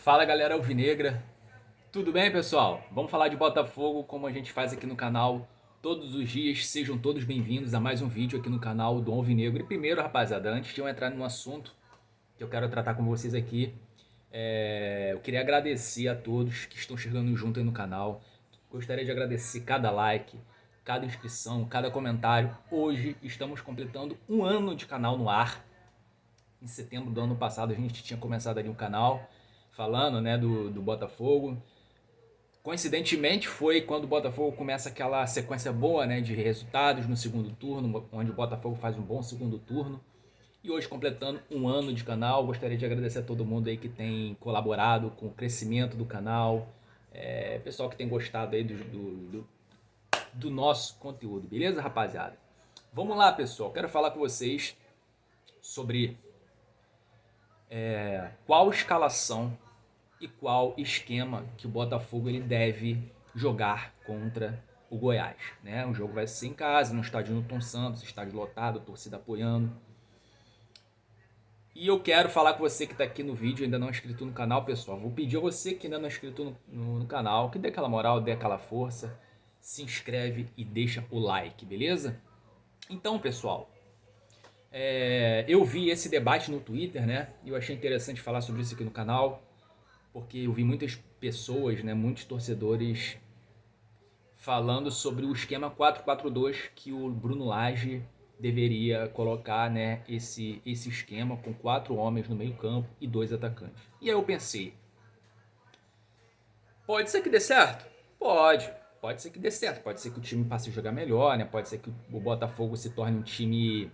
Fala galera alvinegra, tudo bem pessoal? Vamos falar de Botafogo como a gente faz aqui no canal todos os dias. Sejam todos bem-vindos a mais um vídeo aqui no canal do Alvinegro. E primeiro, rapaziada, antes de eu entrar no assunto que eu quero tratar com vocês aqui, eu queria agradecer a todos que estão chegando junto aí no canal. Gostaria de agradecer cada like, cada inscrição, cada comentário. Hoje estamos completando um ano de canal no ar. Em setembro do ano passado a gente tinha começado ali um canal falando, né, do Botafogo. Coincidentemente foi quando o Botafogo começa aquela sequência boa, né, de resultados no segundo turno, onde o Botafogo faz um bom segundo turno. E hoje, completando um ano de canal, gostaria de agradecer a todo mundo aí que tem colaborado com o crescimento do canal, pessoal que tem gostado aí do nosso conteúdo, beleza, rapaziada? Vamos lá, pessoal, quero falar com vocês sobre qual escalação e qual esquema que o Botafogo ele deve jogar contra o Goiás, né? O jogo vai ser em casa, no estádio Newton Santos, estádio lotado, torcida apoiando. E eu quero falar com você que está aqui no vídeo, ainda não é inscrito no canal, pessoal. Vou pedir a você que ainda não é inscrito no canal, que dê aquela moral, dê aquela força, se inscreve e deixa o like, beleza? Então, pessoal, eu vi esse debate no Twitter, né? E eu achei interessante falar sobre isso aqui no canal, porque eu vi muitas pessoas, né, muitos torcedores falando sobre o esquema 4-4-2 que o Bruno Lage deveria colocar, né, esse esquema com 4 homens no meio-campo e 2 atacantes. E aí eu pensei, pode ser que dê certo? Pode ser que dê certo, pode ser que o time passe a jogar melhor, né? Pode ser que o Botafogo se torne um time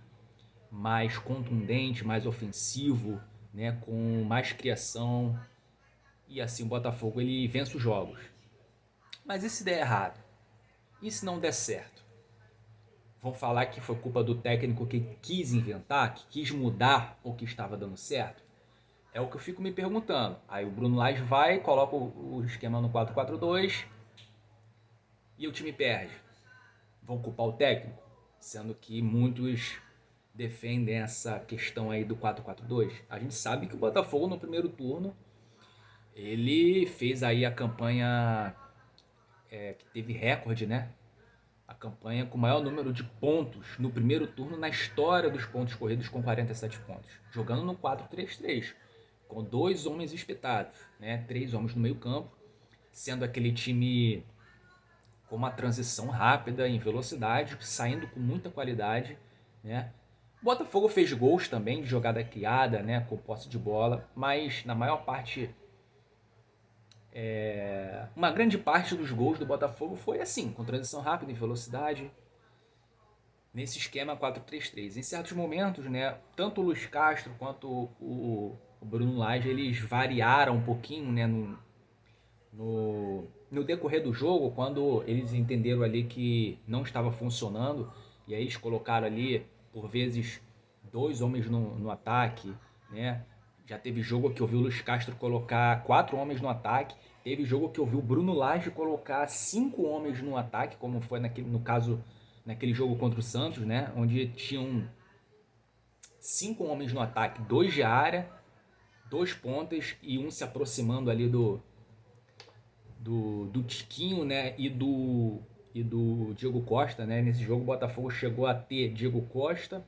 mais contundente, mais ofensivo, né, com mais criação, e assim o Botafogo ele vence os jogos. Mas e se der errado? E se não der certo? Vão falar que foi culpa do técnico que quis inventar, que quis mudar o que estava dando certo? É o que eu fico me perguntando. Aí o Bruno Lage vai, coloca o esquema no 4-4-2 e o time perde. Vão culpar o técnico? Sendo que muitos defendem essa questão aí do 4-4-2. A gente sabe que o Botafogo no primeiro turno ele fez aí a campanha que teve recorde, né? A campanha com o maior número de pontos no primeiro turno na história dos pontos corridos, com 47 pontos, jogando no 4-3-3, com 2 homens espetados, né? 3 homens no meio campo, sendo aquele time com uma transição rápida em velocidade, saindo com muita qualidade, né? O Botafogo fez gols também de jogada criada, né, com posse de bola, mas na maior parte, uma grande parte dos gols do Botafogo foi assim, com transição rápida em velocidade, nesse esquema 4-3-3. Em certos momentos, né, tanto o Luiz Castro quanto o Bruno Lage, eles variaram um pouquinho, né, no decorrer do jogo, quando eles entenderam ali que não estava funcionando, e aí eles colocaram ali, por vezes, 2 homens no ataque, né? Já teve jogo que eu vi o Luiz Castro colocar 4 homens no ataque, teve jogo que eu vi o Bruno Lage colocar 5 homens no ataque, como foi no caso, naquele jogo contra o Santos, né? Onde tinham 5 homens no ataque, 2 de área, 2 pontas e um se aproximando ali do Tiquinho, né, e do Diego Costa, né? Nesse jogo o Botafogo chegou a ter Diego Costa,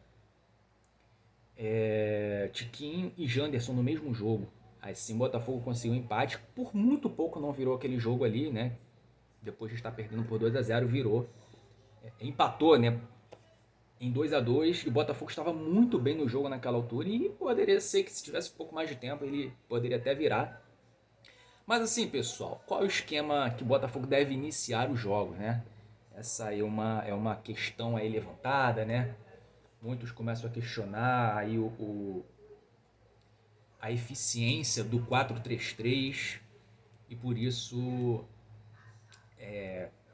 Tiquinho e Janderson no mesmo jogo. Assim, o Botafogo conseguiu um empate, por muito pouco não virou aquele jogo ali, né? Depois de estar perdendo por 2-0, virou. Empatou, né? Em 2-2, e o Botafogo estava muito bem no jogo naquela altura, e poderia ser que se tivesse um pouco mais de tempo ele poderia até virar. Mas assim, pessoal, qual é o esquema que o Botafogo deve iniciar os jogos, né? Essa aí é uma questão aí levantada, né? Muitos começam a questionar aí a eficiência do 4-3-3, e por isso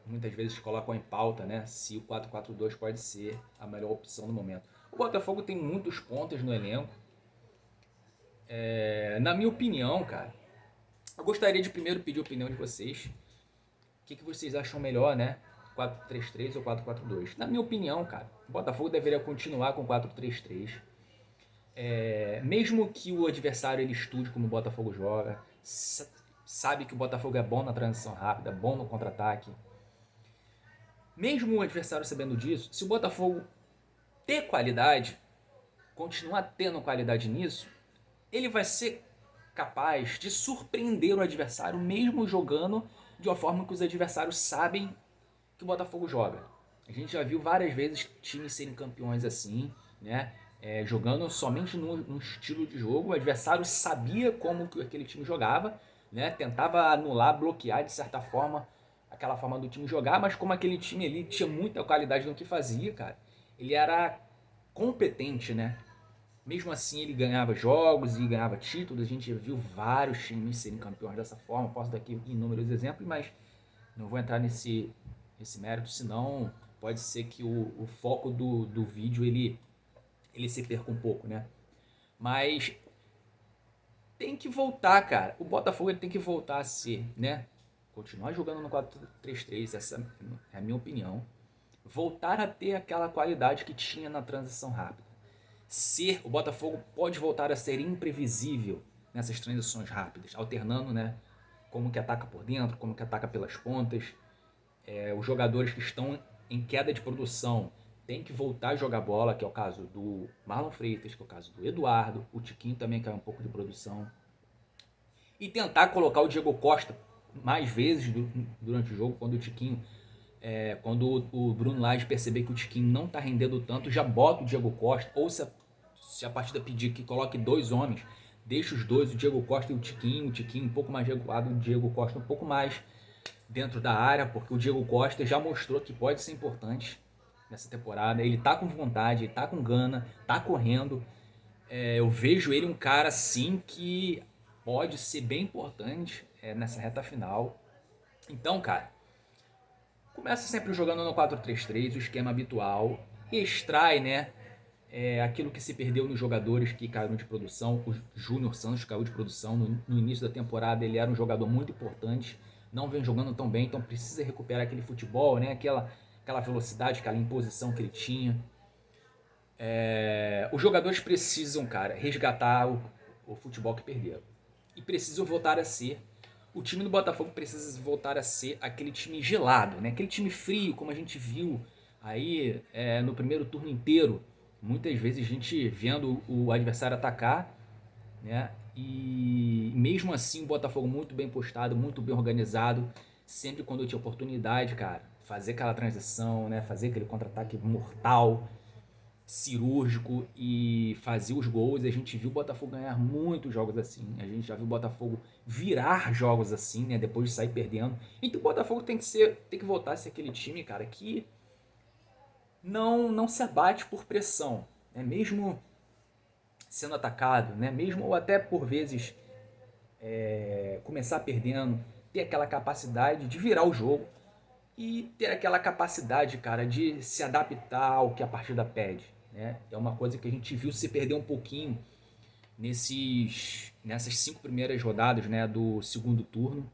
muitas vezes colocam em pauta, né, se o 4-4-2 pode ser a melhor opção no momento. O Botafogo tem muitos pontas no elenco. Na minha opinião, cara, eu gostaria de primeiro pedir a opinião de vocês. O que vocês acham melhor, né? 4-3-3 ou 4-4-2? Na minha opinião, cara, o Botafogo deveria continuar com 4-3-3. mesmo que o adversário ele estude como o Botafogo joga, sabe que o Botafogo é bom na transição rápida, bom no contra-ataque, mesmo o adversário sabendo disso, se o Botafogo ter qualidade, continuar tendo qualidade nisso, ele vai ser capaz de surpreender o adversário mesmo jogando de uma forma que os adversários sabem que o Botafogo joga. A gente já viu várias vezes times serem campeões assim, né? Jogando somente num estilo de jogo. O adversário sabia como que aquele time jogava, né? Tentava anular, bloquear de certa forma aquela forma do time jogar, mas como aquele time ali tinha muita qualidade no que fazia, cara, ele era competente, né? Mesmo assim, ele ganhava jogos e ganhava títulos. A gente viu vários times serem campeões dessa forma. Posso dar aqui inúmeros exemplos, mas não vou entrar nesse mérito, senão pode ser que o foco do vídeo ele se perca um pouco, né? Mas tem que voltar, cara. O Botafogo ele tem que voltar a ser, né? Continuar jogando no 4-3-3, essa é a minha opinião. Voltar a ter aquela qualidade que tinha na transição rápida. O Botafogo pode voltar a ser imprevisível nessas transições rápidas, alternando, né? Como que ataca por dentro, como que ataca pelas pontas. Os jogadores que estão em queda de produção têm que voltar a jogar bola, que é o caso do Marlon Freitas, que é o caso do Eduardo, o Tiquinho também caiu um pouco de produção. E tentar colocar o Diego Costa mais vezes durante o jogo, quando o Tiquinho quando o Bruno Lage perceber que o Tiquinho não está rendendo tanto, já bota o Diego Costa, ou se a partida pedir que coloque 2 homens, deixa os dois, o Diego Costa e o Tiquinho um pouco mais recuado, o Diego Costa um pouco mais dentro da área, porque o Diego Costa já mostrou que pode ser importante nessa temporada, ele tá com vontade, ele tá com gana, tá correndo, eu vejo ele um cara assim que pode ser bem importante nessa reta final. Então, cara, começa sempre jogando no 4-3-3, o esquema habitual, e extrai, né, aquilo que se perdeu nos jogadores que caíram de produção. O Júnior Santos caiu de produção no início da temporada, ele era um jogador muito importante, não vem jogando tão bem, então precisa recuperar aquele futebol, né, aquela velocidade, aquela imposição que ele tinha. Os jogadores precisam, cara, resgatar o futebol que perderam. E precisam voltar a ser. O time do Botafogo precisa voltar a ser aquele time gelado, né? Aquele time frio, como a gente viu aí no primeiro turno inteiro. Muitas vezes a gente vendo o adversário atacar, né? E mesmo assim o Botafogo muito bem postado, muito bem organizado. Sempre quando eu tinha oportunidade, cara, fazer aquela transição, né? Fazer aquele contra-ataque mortal, cirúrgico e fazer os gols. A gente viu o Botafogo ganhar muitos jogos assim. A gente já viu o Botafogo virar jogos assim, né? Depois de sair perdendo. Então o Botafogo tem que voltar a ser aquele time, cara, que não se abate por pressão, né? Mesmo sendo atacado, né? Mesmo ou até por vezes começar perdendo, ter aquela capacidade de virar o jogo e ter aquela capacidade, cara, de se adaptar ao que a partida pede, né? É uma coisa que a gente viu se perder um pouquinho nessas 5 primeiras rodadas, né, do segundo turno.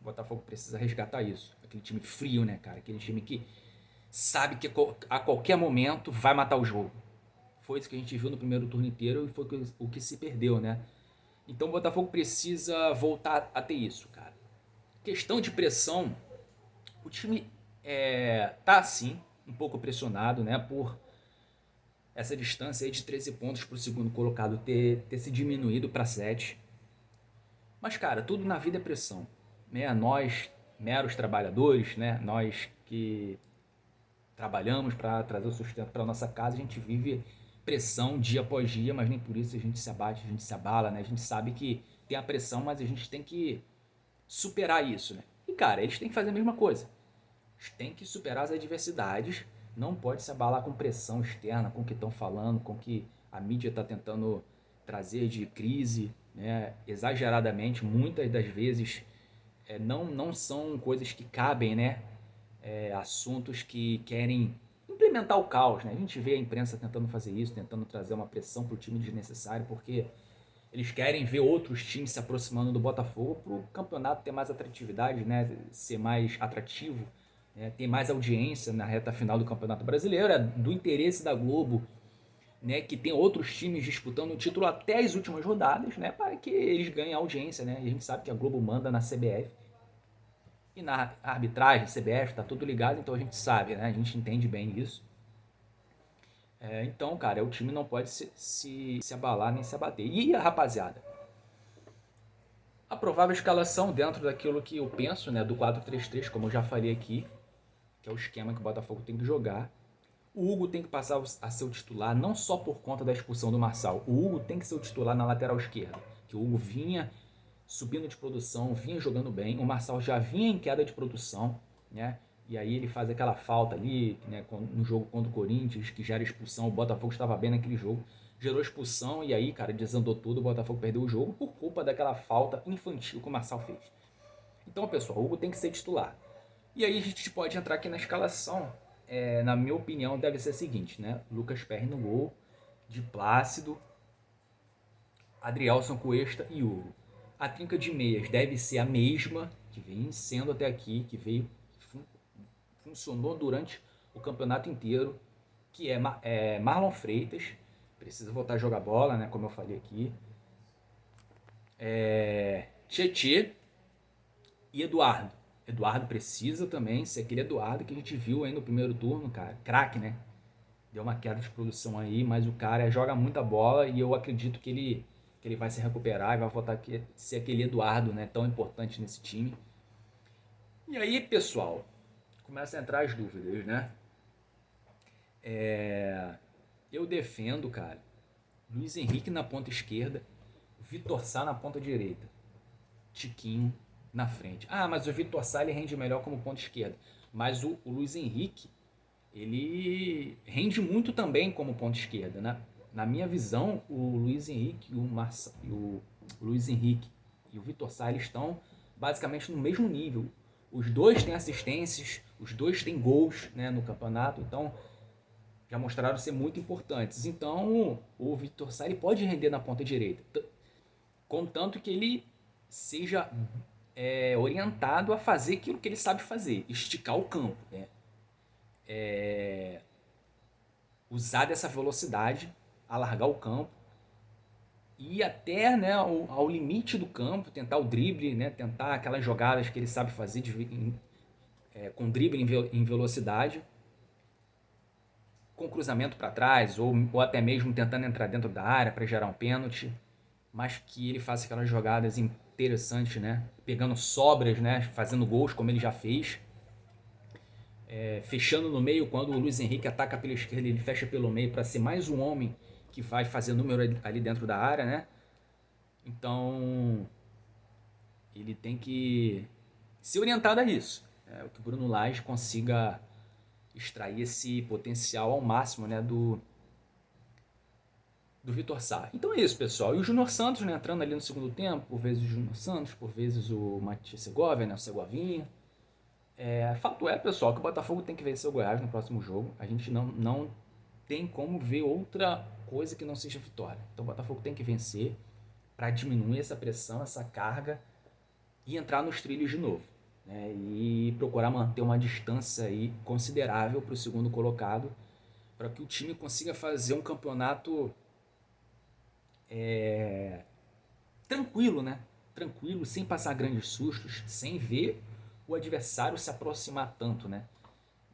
O Botafogo precisa resgatar isso. Aquele time frio, né, cara? Aquele time que sabe que a qualquer momento vai matar o jogo. Foi isso que a gente viu no primeiro turno inteiro e foi o que se perdeu, né? Então o Botafogo precisa voltar a ter isso, cara. Questão de pressão, o time tá assim, um pouco pressionado, né, por essa distância aí de 13 pontos para o segundo colocado ter se diminuído para 7. Mas, cara, tudo na vida é pressão, né? Nós, meros trabalhadores, né? Nós que trabalhamos para trazer o sustento para nossa casa, a gente vive pressão dia após dia, mas nem por isso a gente se abate, a gente se abala, né? A gente sabe que tem a pressão, mas a gente tem que superar isso, né? E, cara, eles têm que fazer a mesma coisa. Eles têm que superar as adversidades, não pode se abalar com pressão externa, com o que estão falando, com o que a mídia está tentando trazer de crise, né? Exageradamente, muitas das vezes não são coisas que cabem, né? Assuntos que querem implementar o caos, né? A gente vê a imprensa tentando fazer isso, tentando trazer uma pressão para o time desnecessário, porque eles querem ver outros times se aproximando do Botafogo para o campeonato ter mais atratividade, né? Ser mais atrativo, né? Ter mais audiência na reta final do Campeonato Brasileiro. É do interesse da Globo né, que tem outros times disputando o título até as últimas rodadas, né, para que eles ganhem audiência, né? E a gente sabe que a Globo manda na CBF e na arbitragem, CBF, tá tudo ligado, então a gente sabe, né? A gente entende bem isso. Então, cara, o time não pode se abalar nem se abater. E a rapaziada, a provável escalação dentro daquilo que eu penso, né, do 4-3-3, como eu já falei aqui, que é o esquema que o Botafogo tem que jogar. O Hugo tem que passar a ser o titular, não só por conta da expulsão do Marçal. O Hugo tem que ser o titular na lateral esquerda, que o Hugo vinha subindo de produção, vinha jogando bem. O Marçal já vinha em queda de produção, né? E aí ele faz aquela falta ali, né, no jogo contra o Corinthians, que gera expulsão. O Botafogo estava bem naquele jogo, gerou expulsão e aí, cara, desandou tudo. O Botafogo perdeu o jogo por culpa daquela falta infantil que o Marçal fez. Então, pessoal, o Hugo tem que ser titular. E aí a gente pode entrar aqui na escalação. Na minha opinião, deve ser a seguinte, né? Lucas Perry no gol, de Plácido, Adrielson, Cuesta e Hugo. A trinca de meias deve ser a mesma que vem sendo até aqui, que veio, funcionou durante o campeonato inteiro, que é Marlon Freitas, precisa voltar a jogar bola, né? Como eu falei aqui. Tietê e Eduardo. Eduardo precisa também ser aquele Eduardo que a gente viu aí no primeiro turno, cara. Craque, né? Deu uma queda de produção aí, mas o cara joga muita bola e eu acredito que ele vai se recuperar e vai voltar a ser aquele Eduardo, né? Tão importante nesse time. E aí, pessoal, começa a entrar as dúvidas, né? Eu defendo, cara, Luiz Henrique na ponta esquerda, Vitor Sá na ponta direita, Tiquinho na frente. Ah, mas o Vitor Sá ele rende melhor como ponta esquerda. Mas o Luiz Henrique, ele rende muito também como ponta esquerda, né? Na minha visão, o Luiz Henrique o Luiz Henrique e o Vitor Sá eles estão basicamente no mesmo nível. Os dois têm assistências, os dois têm gols, né, no campeonato, então já mostraram ser muito importantes. Então, o Vitor Sá ele pode render na ponta direita, contanto que ele seja orientado a fazer aquilo que ele sabe fazer, esticar o campo, né? Usar dessa velocidade, alargar o campo e ir até, né, ao limite do campo, tentar o drible, né, tentar aquelas jogadas que ele sabe fazer com drible em velocidade, com cruzamento para trás ou até mesmo tentando entrar dentro da área para gerar um pênalti, mas que ele faça aquelas jogadas interessantes, né, pegando sobras, né, fazendo gols como ele já fez. Fechando no meio, quando o Luiz Henrique ataca pela esquerda, ele fecha pelo meio para ser mais um homem que vai fazer número ali dentro da área, né? Então, ele tem que ser orientado a isso. Que o Bruno Lage consiga extrair esse potencial ao máximo, né, do Vitor Sá. Então é isso, pessoal. E o Júnior Santos, né, entrando ali no segundo tempo, por vezes o Júnior Santos, por vezes o Matias Segovia, né, o Segovinha. Fato é, pessoal, que o Botafogo tem que vencer o Goiás no próximo jogo. A gente não tem como ver outra coisa que não seja vitória. Então o Botafogo tem que vencer para diminuir essa pressão, essa carga e entrar nos trilhos de novo, né? E procurar manter uma distância aí considerável para o segundo colocado, para que o time consiga fazer um campeonato tranquilo, né? Tranquilo, sem passar grandes sustos, sem ver o adversário se aproximar tanto, né?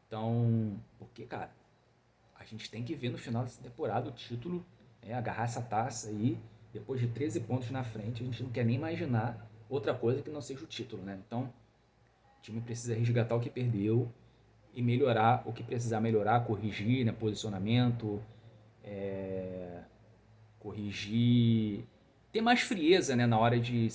Então, porque, cara, a gente tem que ver no final dessa temporada o título, agarrar essa taça aí, depois de 13 pontos na frente, a gente não quer nem imaginar outra coisa que não seja o título, né? Então, o time precisa resgatar o que perdeu e melhorar o que precisar melhorar, corrigir, né, posicionamento, corrigir, ter mais frieza, né, na hora de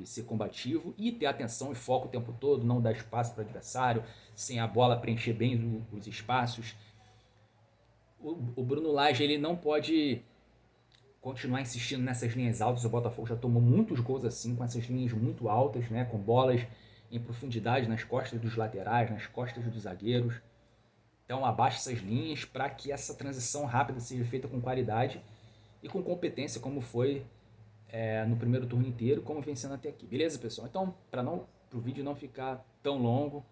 ser combativo e ter atenção e foco o tempo todo, não dar espaço para o adversário, sem a bola preencher bem os espaços. O Bruno Lage ele não pode continuar insistindo nessas linhas altas. O Botafogo já tomou muitos gols assim, com essas linhas muito altas, né, com bolas em profundidade nas costas dos laterais, nas costas dos zagueiros. Então abaixa essas linhas para que essa transição rápida seja feita com qualidade e com competência, como foi no primeiro turno inteiro, como vem sendo até aqui. Beleza, pessoal? Então, para o vídeo não ficar tão longo,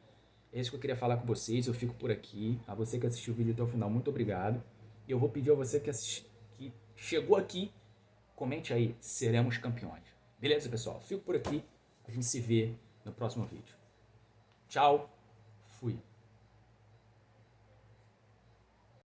é isso que eu queria falar com vocês. Eu fico por aqui. A você que assistiu o vídeo até o final, muito obrigado. E eu vou pedir a você que chegou aqui, comente aí, seremos campeões. Beleza, pessoal? Fico por aqui, a gente se vê no próximo vídeo. Tchau, fui.